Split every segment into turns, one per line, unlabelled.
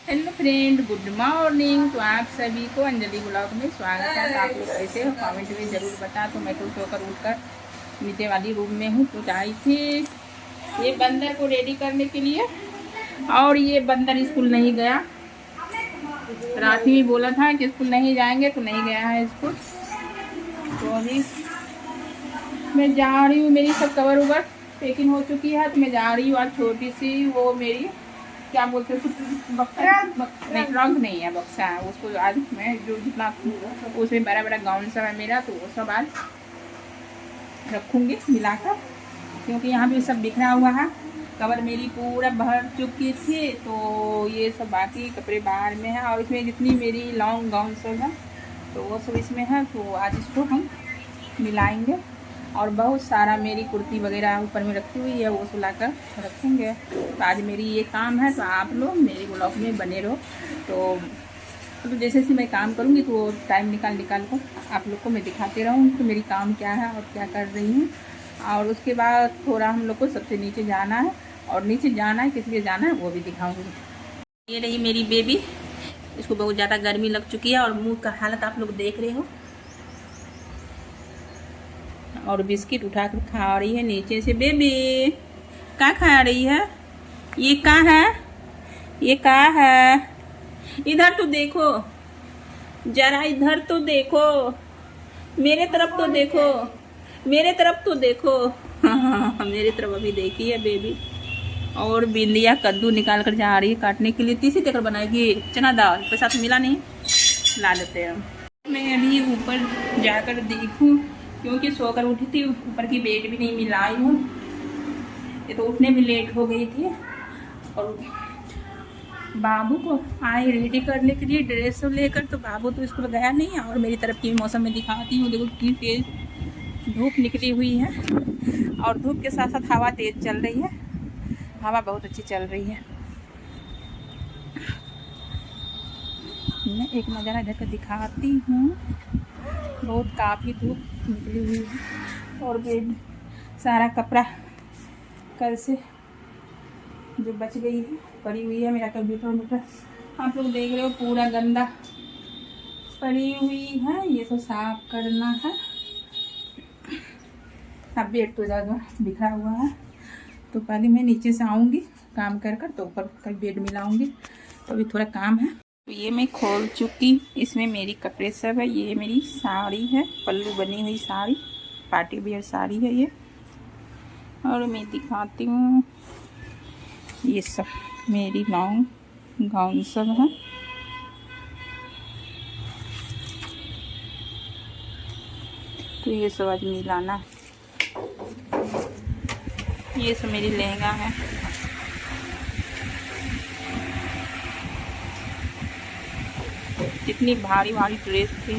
Hello friend, good morning. तो आप सभी को अंजलि ब्लॉग में स्वागत है। तो आप लोग कैसे हो कमेंट में ज़रूर बता। तो मैं खुश होकर उठकर नीचे वाली रूम में हूँ। तो आई थी ये बंदर को रेडी करने के लिए, और ये बंदर स्कूल नहीं गया। रात में बोला था कि स्कूल नहीं जाएंगे, तो नहीं गया है स्कूल। तो अभी मैं जा रही हूँ। मेरी सब कवर उवर पैकिंग हो चुकी है, तो मैं जा रही हूँ। आज छोटी सी वो मेरी क्या बोलते हैं, नहीं ट्रंक नहीं है, बक्सा है। उसको आज मैं जो जितना उसमें बड़ा बड़ा गाउन सब है मेरा, तो वो सब आज रखूँगी मिलाकर, क्योंकि यहाँ पे सब बिखरा हुआ है। कवर मेरी पूरा भर चुकी थी, तो ये सब बाकी कपड़े बाहर में है। और इसमें जितनी मेरी लॉन्ग गाउन सब है, तो वो सब इसमें है। तो आज इसको हम मिलाएंगे। और बहुत सारा मेरी कुर्ती वगैरह ऊपर में रखी हुई है, वो सुलाकर रखेंगे। तो आज मेरी ये काम है। तो आप लोग मेरे ब्लॉग में बने रहो। तो जैसे जैसे मैं काम करूँगी, तो वो टाइम निकाल कर आप लोग को मैं दिखाते रहूँ कि मेरी काम क्या है और क्या कर रही हूँ। और उसके बाद थोड़ा हम लोग को सबसे नीचे जाना है, और नीचे जाना है किस लिए जाना है वो भी दिखाऊँगी। ये रही मेरी बेबी। इसको बहुत ज़्यादा गर्मी लग चुकी है, और मुँह का हालत आप लोग देख रहे हो। और बिस्किट उठा कर खा रही है नीचे से। बेबी क्या खा रही है? ये क्या है? ये क्या है? इधर तो देखो, जरा इधर तो देखो, मेरे तरफ तो देखो, मेरे तरफ तो देखो। हाँ, मेरी तरफ अभी देखी है बेबी। और बिंदिया कद्दू निकाल कर जा रही है काटने के लिए। तीसरी तक बनाएगी चना दाल, पैसा तो मिला नहीं, ला लेते हैं। मैं अभी ऊपर जाकर देखूं, क्योंकि सोकर उठी थी, ऊपर की बेड भी नहीं मिलाई हूँ। ये तो उठने में लेट हो गई थी। और बाबू को आए रेडी करने के लिए ड्रेस सब लेकर, तो बाबू तो स्कूल गया नहीं है। और मेरी तरफ की मौसम में दिखाती हूँ, देखो कितनी तेज धूप निकली हुई है। और धूप के साथ साथ हवा तेज चल रही है। हवा बहुत अच्छी चल रही है। मैं एक नज़ारा इधर का दिखाती हूँ। बहुत काफ़ी धूप निकली हुई है। और बेड सारा कपड़ा कल से जो बच गई है पड़ी हुई है। मेरा कंप्यूटर आप लोग देख रहे हो पूरा गंदा पड़ी हुई है। ये तो साफ करना है। अब बेड तो ज़्यादा बिखरा हुआ है, तो पहले मैं नीचे से आऊँगी काम कर कर, तो ऊपर का बेड मिलाऊँगी। तो अभी थोड़ा काम है। तो ये मैं खोल चुकी, इसमें मेरी कपड़े सब है। ये मेरी साड़ी है, पल्लू बनी हुई साड़ी, पार्टी वियर साड़ी है ये। और मैं दिखाती हूँ, ये सब मेरी लॉन्ग गाउन सब है। तो ये सब आज मिलाना है। ये सब मेरी लहंगा है। कितनी भारी भारी ड्रेस थी।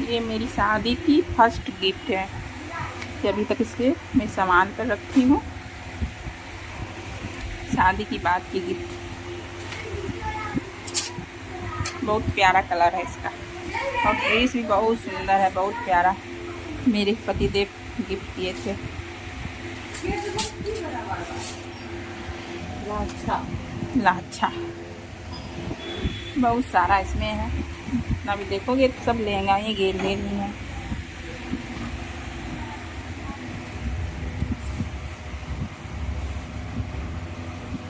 ये मेरी शादी की फर्स्ट गिफ्ट है, कि अभी तक इसके मैं सामान पर रखी हूँ। शादी की बात की गिफ्ट। बहुत प्यारा कलर है इसका, और ड्रेस भी बहुत सुंदर है, बहुत प्यारा। मेरे पतिदेव गिफ्ट किए थे। लाछा बहुत सारा इसमें है। अभी देखोगे तो सब लहंगा ही घेर ही है।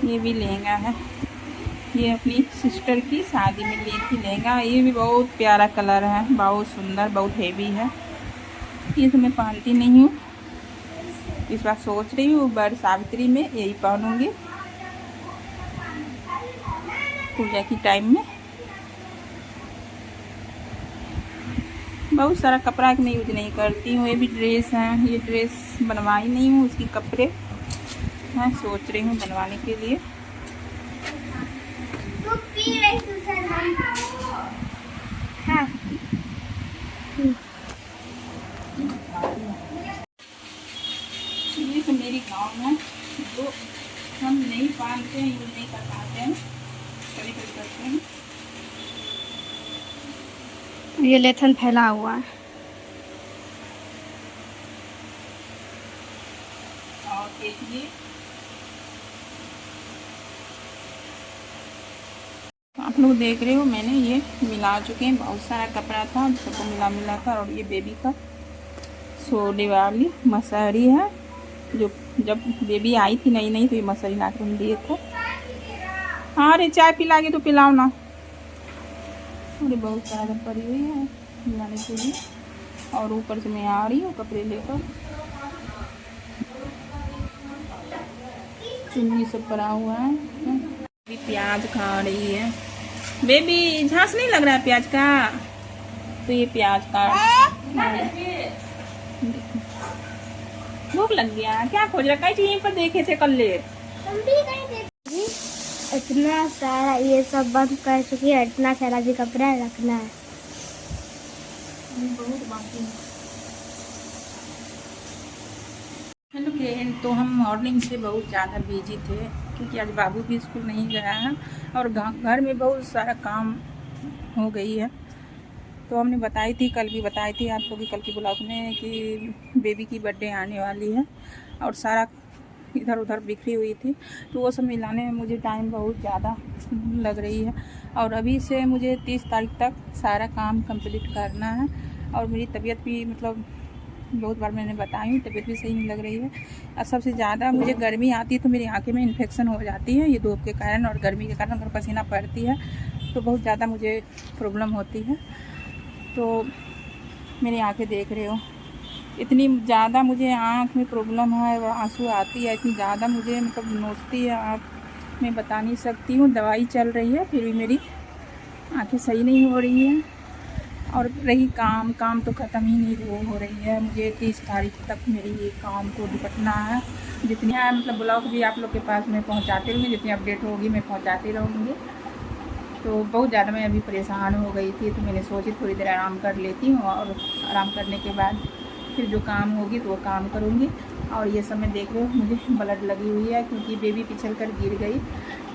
ये भी लहंगा है। ये अपनी सिस्टर की शादी में ली थी लहंगा। ये भी बहुत प्यारा कलर है, बहुत सुंदर, बहुत हेवी है। ये तो मैं पहनती नहीं हूँ, इस बार सोच रही हूँ बर सावित्री में यही पहनूंगी, पूजा की टाइम में। बहुत सारा कपड़ा मैं यूज नहीं करती हूँ। ये भी ड्रेस है, ये ड्रेस बनवाई नहीं हूँ, उसकी कपड़े मैं सोच रही हूँ बनवाने के लिए। हाँ। ये तो मेरी गाँव है, जो हम नहीं पहनते हैं, यूज नहीं कर पाते हैं, कभी कभी करते हैं।
ये लेथन फैला हुआ है।
और देखिए लोग देख रहे हो मैंने ये मिला चुके हैं, बहुत सारा कपड़ा था सबको मिला कर। और ये बेबी का सोने वाली मसहरी है, जो जब बेबी आई थी नई नई तो ये मसहरी ला के दिए थे। हाँ अरे चाय पिलाएगी तो पिलाओ ना। अरे बहुत सारा पड़ी हुई है मिलाने के लिए। और ऊपर से मैं आ रही हूँ कपड़े लेकर, चुन्नी सब पड़ा हुआ है। बेबी प्याज खा रही है। बेबी झांस नहीं लग रहा है प्याज का, तो ये प्याज का भूख लग गया। क्या खोज रखा है? यहीं पर देखे थे कल ले।
इतना सारा ये सब बंद कर चुकी है, इतना सारा भी कपड़ा रखना है।
बहुत बाकी है। हेलो फ्रेंड, तो हम मॉर्निंग से बहुत ज़्यादा बिजी थे क्योंकि आज बाबू भी स्कूल नहीं गया है और घर में बहुत सारा काम हो गई है। तो हमने बताई थी, कल भी बताई थी आपको कि कल की ब्लॉग में कि बेबी की बर्थडे आने वाली है और सारा इधर उधर बिखरी हुई थी, तो वो सब मिलाने में मुझे टाइम बहुत ज़्यादा लग रही है। और अभी से मुझे 30 तारीख तक सारा काम कंप्लीट करना है। और मेरी तबीयत भी मतलब बहुत बार मैंने बताई, तबीयत भी सही नहीं लग रही है। और सबसे ज़्यादा मुझे गर्मी आती है तो मेरी आँखें में इन्फेक्शन हो जाती है, ये धूप के कारण और गर्मी के कारण। अगर पसीना पड़ती है तो बहुत ज़्यादा मुझे प्रॉब्लम होती है। तो मेरी आँखें देख रहे हो, इतनी ज़्यादा मुझे आँख में प्रॉब्लम है, आंसू आती है इतनी ज़्यादा, मुझे मतलब नोचती है आँख में, बता नहीं सकती हूँ। दवाई चल रही है फिर भी मेरी आँखें सही नहीं हो रही है। और रही काम तो ख़त्म ही नहीं हो रही है। मुझे 30 तारीख तक मेरी ये काम को निपटना है। जितनी मतलब ब्लॉग भी आप लोग के पास मैं पहुँचाती रहूँगी, जितनी अपडेट होगी मैं पहुँचाती रहूँगी। तो बहुत ज़्यादा मैं अभी परेशान हो गई थी, तो मैंने सोची थोड़ी देर आराम कर लेती हूँ और आराम करने के बाद फिर जो काम होगी तो वो काम करूँगी। और ये सब मैं देख रही हूँ, मुझे ब्लड लगी हुई है क्योंकि बेबी पिछल कर गिर गई,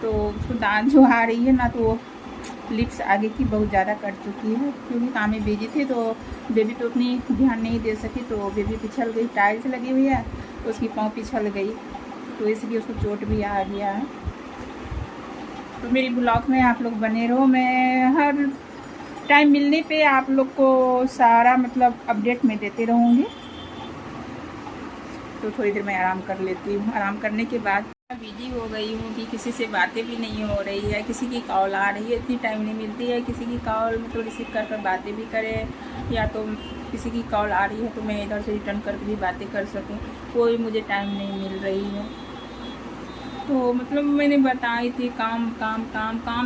तो उसको दांत जो आ रही है ना, तो वो लिप्स आगे की बहुत ज़्यादा कट चुकी है। क्योंकि काम में बिजी थी तो बेबी पे उतनी ध्यान नहीं दे सकी, तो बेबी पिछल गई। टाइल्स लगी हुई है तो उसकी पाँव पिछल गई, तो इसलिए उसको चोट भी आ गया है। तो मेरी ब्लॉग में आप लोग बने रहो, मैं हर टाइम मिलने पे आप लोग को सारा मतलब अपडेट मैं देते रहूँगी। तो थोड़ी देर मैं आराम कर लेती हूँ। आराम करने के बाद बिजी हो गई हूँ कि किसी से बातें भी नहीं हो रही है, किसी की कॉल आ रही है, इतनी टाइम नहीं मिलती है किसी की कॉल मतलब रिसीव कर बातें भी करें, या तो किसी की कॉल आ रही है तो मैं इधर से रिटर्न करके भी बातें कर सकूँ, कोई मुझे टाइम नहीं मिल रही है। तो मतलब मैंने बताई थी काम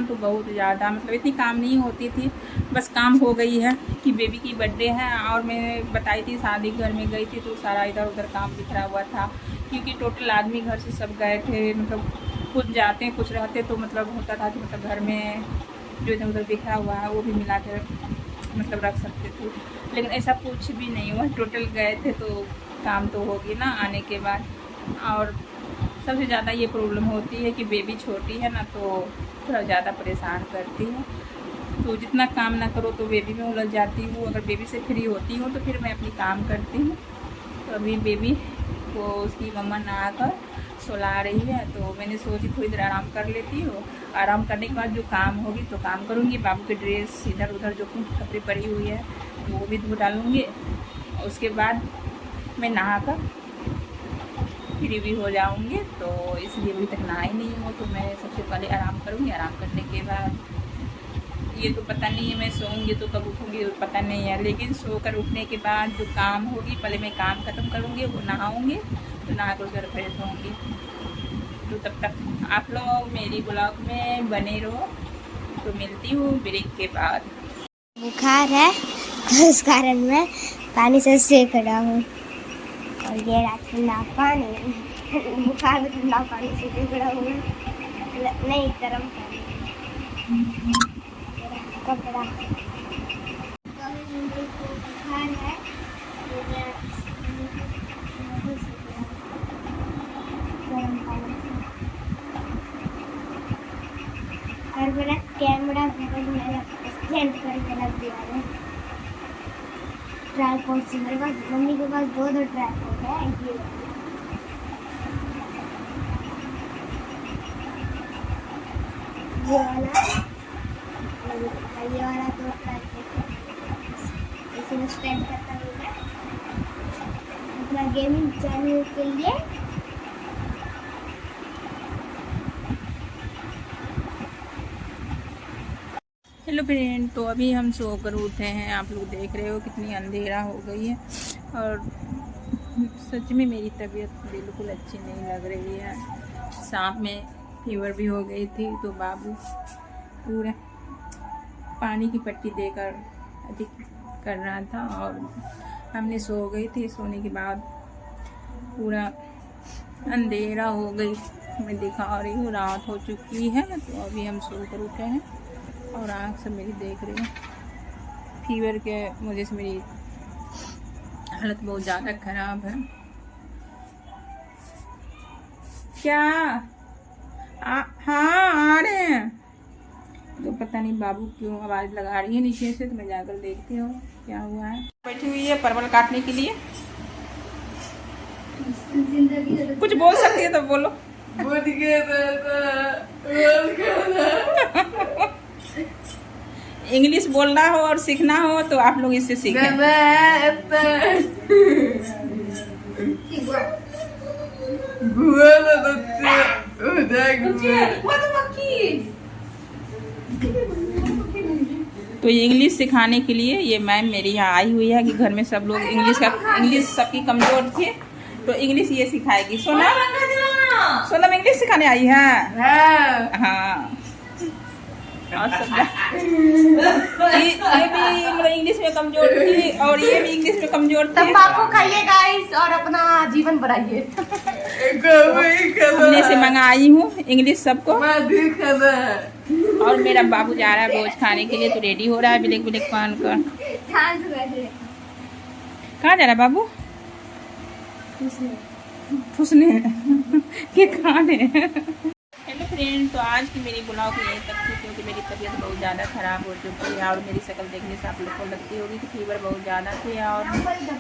तो बहुत ज़्यादा, मतलब इतनी काम नहीं होती थी, बस काम हो गई है कि बेबी की बर्थडे है। और मैं बताई थी शादी घर में गई थी तो सारा इधर उधर काम बिखरा हुआ था, क्योंकि टोटल आदमी घर से सब गए थे, मतलब कुछ जाते हैं कुछ रहते, तो मतलब होता था कि मतलब घर में जो इधर उधर बिखरा हुआ है वो भी मिला कर मतलब रख सकते थे, लेकिन ऐसा कुछ भी नहीं हुआ। टोटल गए थे तो काम तो होगी ना आने के बाद। और सबसे ज़्यादा ये प्रॉब्लम होती है कि बेबी छोटी है ना, तो थोड़ा ज़्यादा परेशान करती है। तो जितना काम ना करो तो बेबी में उलझ जाती हूँ, अगर बेबी से फ्री होती हूँ तो फिर मैं अपनी काम करती हूँ। तो अभी बेबी को उसकी मम्मा नहा कर सुला रही है, तो मैंने सोची थोड़ी देर आराम कर लेती हूँ। आराम करने के बाद जो काम होगी तो काम करूँगी। बाबू की ड्रेस इधर उधर जो कपड़े पड़ी हुई है वो भी धो डालूँगी, और उसके बाद मैं नहा कर फ्री भी हो जाऊँगी। तो इसलिए अभी तक नहाई नहीं हूँ, तो मैं सबसे पहले आराम करूँगी। आराम करने के बाद ये तो पता नहीं है मैं सोऊंगी तो कब उठूँगी पता नहीं है, लेकिन सोकर उठने के बाद जो काम होगी पहले मैं काम ख़त्म करूँगी, वो नहाऊँगी, तो नहा कर उसके फ्रेश होंगी। तो तब तक आप लोग मेरी ब्लॉग में बने रहो। तो मिलती हूँ ब्रेक के बाद।
बुखार है तो उस कारण मैं पानी से सेक रहा हूँ, और ये रात ठंडा पानी, बुखार में ठंडा पानी से सेक रहा हूँ, नहीं गर्म पानी कपड़ा। बुखार है और मेरा कैमरा स्टैंड करके रख दिया है। ट्राइपॉड से मेरे पास, मम्मी के पास दो ट्राइपॉड है, ये वाला ये वाला तो इसी में स्पेंड करता हूँ मैं अपना गेमिंग चैनल के लिए।
हेलो फ्रेंड, तो अभी हम सोकर उठे हैं। आप लोग देख रहे हो कितनी अंधेरा हो गई है और सच में मेरी तबीयत बिल्कुल अच्छी नहीं लग रही है। शाम में फीवर भी हो गई थी, तो बाबू पूरा पानी की पट्टी देकर अधिक कर रहा था और हमने सो गई थी। सोने के बाद पूरा अंधेरा हो गई। मैं दिखा रही हूँ, रात हो चुकी है। तो अभी हम सोकर उठे हैं और आँख सब मेरी देख रही है। फीवर के वजह से मेरी हालत बहुत ज़्यादा ख़राब है। क्या हाँ आ रहे हैं। तो पता नहीं बाबू क्यों आवाज़ लगा रही है नीचे से, तो मैं जाकर देखती हूँ क्या हुआ है। बैठी हुई है परवल काटने के लिए। कुछ बोल सकती है तो बोलो। इंग्लिश बोलना हो और सीखना हो तो आप लोग इससे सीखें। तो ये इंग्लिश सिखाने के लिए ये मैम मेरी यहाँ आई हुई है कि घर में सब लोग इंग्लिश सबकी कमजोर थी, तो इंग्लिश ये सिखाएगी। सोनम इंग्लिश सिखाने आई है। हाँ और सब ये भी मतलब इंग्लिश में कमजोर थी और ये भी इंग्लिश में कमजोर थी।
तंबाकू खाइए गाइस और अपना जीवन बढ़ाइए।
हमने से मंगाई हूँ इंग्लिश सबको। और मेरा बाबू जा रहा है भोज खाने के लिए, तो रेडी हो रहा है ब्लैक ब्लैक पहन कर। कहाँ जा रहा है बाबू? ठुसने के खाने। हेलो फ्रेंड, तो आज की मेरी ब्लॉग यहीं तक थी, क्योंकि मेरी तबीयत बहुत ज़्यादा ख़राब हो चुकी है और मेरी शक्ल देखने से आप लोग को लगती होगी कि फीवर बहुत ज़्यादा थी और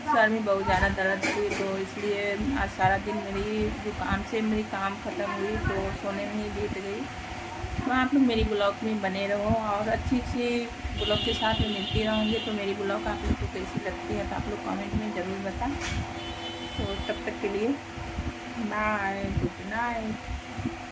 सर में बहुत ज़्यादा दर्द थी। तो इसलिए आज सारा दिन मेरी जुकाम से मेरी काम ख़त्म हुई, तो सोने में ही बीत गई। तो आप लोग मेरी ब्लॉग में बने रहो और अच्छी ब्लॉग के साथ में मिलती रहूँगी। तो मेरी ब्लॉग आप लोग को कैसी लगती है तो आप लोग कमेंट में ज़रूर बताएं। तो तब तक के लिए बाय, गुड नाइट।